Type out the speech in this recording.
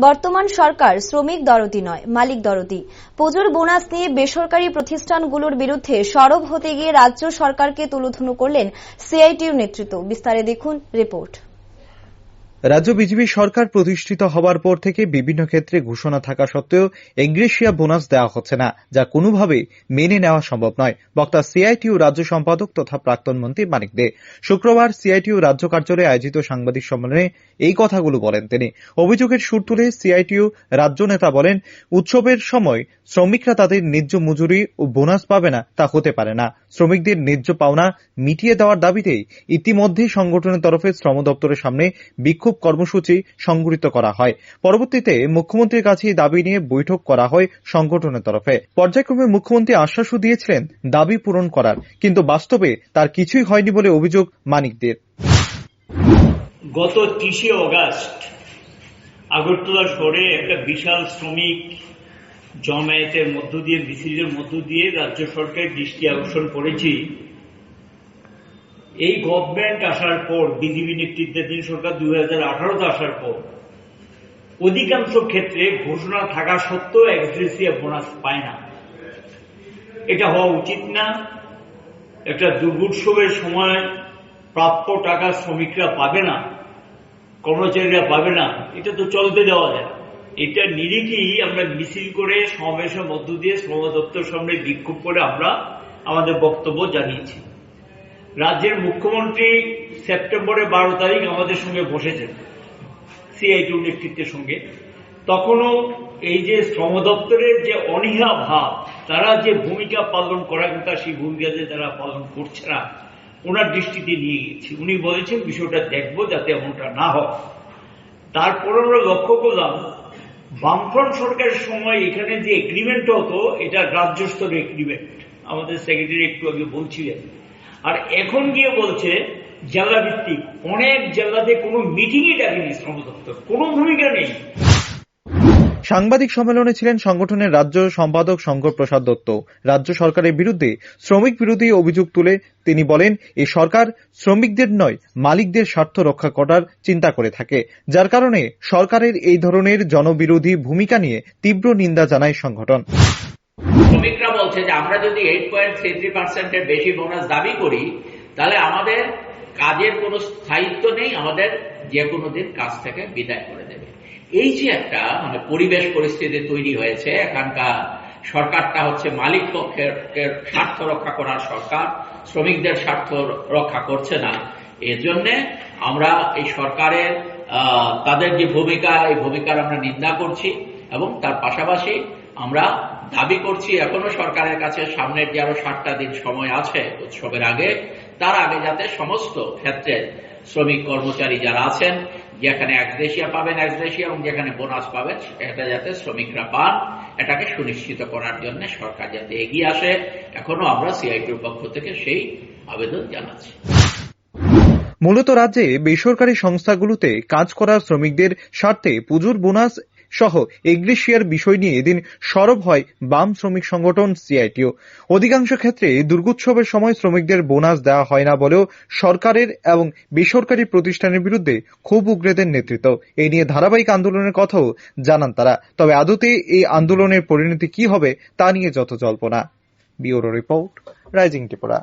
বর্তমান সরকার শ্রমিক দরদি নয়, মালিক দরদি। পুজোর বোনাস নিয়ে বেসরকারি প্রতিষ্ঠানগুলোর বিরুদ্ধে সরব হতে গিয়ে রাজ্য সরকারকে তুলোধুনো করলেন সিআইটিইউ নেতৃত্ব। বিস্তারে দেখুন রিপোর্ট। রাজ্য বিজেপি সরকার প্রতিষ্ঠিত হওয়ার পর থেকে বিভিন্ন ক্ষেত্রে ঘোষণা থাকা সত্ত্বেও এগ্রেসিয়া বোনাস দেওয়া হচ্ছে না, যা কোনোভাবেই মেনে নেওয়া সম্ভব নয়। বক্তা সিআইটিইউ রাজ্য সম্পাদক তথা প্রাক্তন মন্ত্রী মানিক দে। শুক্রবার সিআইটিইউ রাজ্য কার্যালয়ে আয়োজিত সাংবাদিক সম্মেলনে এই কথাগুলো বলেন তিনি। অভিযোগের সুর তুলে সিআইটিইউ রাজ্য নেতা বলেন, উৎসবের সময় শ্রমিকরা তাদের ন্যায্য মজুরি ও বোনাস পাবে না, তা হতে পারে না। শ্রমিকদের ন্যায্য পাওনা মিটিয়ে দেওয়ার দাবিতেই ইতিমধ্যেই সংগঠনের তরফে শ্রম দপ্তরের সামনে বিক্ষোভ কর্মসূচি সংগঠিত করা হয়। পরবর্তীতে মুখ্যমন্ত্রীর কাছে দাবি নিয়ে বৈঠক করা হয় সংগঠনের তরফে। পর্যায়ক্রমে মুখ্যমন্ত্রী আশ্বাসও দিয়েছিলেন দাবি পূরণ করার, কিন্তু বাস্তবে তার কিছুই হয়নি বলে অভিযোগ মানিকদের। গত 30 অগাস্ট আগরতলা শহরে একটা বিশাল শ্রমিক জমায়েতের মধ্য দিয়ে, মিছিলের মধ্য দিয়ে রাজ্য সরকারের দৃষ্টি আকর্ষণ করেছি। এই গভর্নমেন্ট আসার পর, বিজেপি নেতৃত্বাধীন সরকার 2018-তে আসার পর অধিকাংশ ক্ষেত্রে ঘোষণা থাকা সত্ত্বেও এক্সগ্রেসিয়া বোনাস পায় না। এটা হওয়া উচিত না। একটা দুর্গোৎসবের সময় প্রাপ্য টাকা শ্রমিকরা পাবে না, কর্মচারীরা পাবে না, এটা তো চলতে দেওয়া যায়। এটা নিরিখেই আমরা মিছিল করে সমাবেশের মধ্য দিয়ে শ্রম দপ্তর সামনে বিক্ষোভ করে আমরা আমাদের বক্তব্য জানিয়েছি। রাজ্যের মুখ্যমন্ত্রী সেপ্টেম্বরের 12 তারিখ আমাদের সঙ্গে বসেছেন সিআইটিইউ নেতৃত্বের সঙ্গে। তখনও এই যে শ্রম দপ্তরের যে অনীহা ভাব, তারা যে ভূমিকা পালন করার কথা, সেই ভূমিকা যে তারা পালন করছে না, ওনার দৃষ্টিতে নিয়ে গেছি। উনি বলেছেন বিষয়টা দেখবো যাতে এমনটা না হয়। তারপর আমরা লক্ষ্য করলাম বামফ্রন্ট সরকারের সময় এখানে যে এগ্রিমেন্ট হতো, এটা রাজ্য স্তরের এগ্রিমেন্ট, আমাদের সেক্রেটারি একটু আগে বলছিলেন। আর এখন গিয়ে বলছে জেলা ভিত্তিক। অনেক জেলাতে কোনো মিটিংই ডাকেনি শ্রম দপ্তর, কোনো ভূমিকা নেই। সাংবাদিক সম্মেলনে ছিলেন সংগঠনের রাজ্য সম্পাদক শঙ্কর প্রসাদ দত্ত। রাজ্য সরকারের বিরুদ্ধে শ্রমিক বিরোধী অভিযোগ তুলে তিনি বলেন, এই সরকার শ্রমিকদের নয়, মালিকদের স্বার্থ রক্ষা করার চিন্তা করে থাকে, যার কারণে সরকারের এই ধরনের জনবিরোধী ভূমিকা নিয়ে তীব্র নিন্দা জানায় সংগঠন। শ্রমিকরা বলছে যে আমরা যদি 8.33% বেশি বোনাস দাবি করি, তাহলে আমাদের কাজের কোনো স্থায়িত্ব নেই, আমাদের যে কোনো দিন কাজ থেকে বিদায় করে দেবে। এই যে একটা পরিবেশ পরিস্থিতি তৈরি হয়েছে, এখানকার সরকারটা হচ্ছে মালিক পক্ষের স্বার্থ রক্ষা করার সরকার, শ্রমিকদের স্বার্থ রক্ষা করছে না। এর জন্য আমরা এই সরকারের তাদের যে ভূমিকা, এই ভূমিকার আমরা নিন্দা করছি এবং তার পাশাপাশি আমরা দাবি করছি এখনো সরকারের কাছে সামনের যে আরো 7টা দিন সময় আছে উৎসবের আগে, তার আগে যাতে সমস্ত ক্ষেত্রে শ্রমিক কর্মচারী যারা আছেন, যেখানে এক্সগ্রেসিয়া পাবেন এক্সগ্রেসিয়া এবং যেখানে বোনাস পাবেন এটা যাতে শ্রমিকরা পান, এটাকে সুনিশ্চিত করার জন্য সরকার যাতে এগিয়ে আসে, এখনো আমরা সিআইটিইউর পক্ষ থেকে সেই আবেদন জানাচ্ছি। মূলত রাজ্যে বেসরকারি সংস্থাগুলোতে কাজ করা শ্রমিকদের স্বার্থে পুজোর বোনাস সহ এগ্রেসিয়ার বিষয় নিয়ে এদিন সরব হয় বাম শ্রমিক সংগঠন সিআইটিইউ। অধিকাংশ ক্ষেত্রে দুর্গোৎসবের সময় শ্রমিকদের বোনাস দেওয়া হয় না বলেও সরকারের এবং বেসরকারি প্রতিষ্ঠানের বিরুদ্ধে ক্ষোভ উগরে দেন নেতৃত্ব। এই নিয়ে ধারাবাহিক আন্দোলনের কথাও জানান তারা। তবে আদতে এই আন্দোলনের পরিণতি কি হবে তা নিয়ে যত জল্পনা। Bureau report, rising Tripura.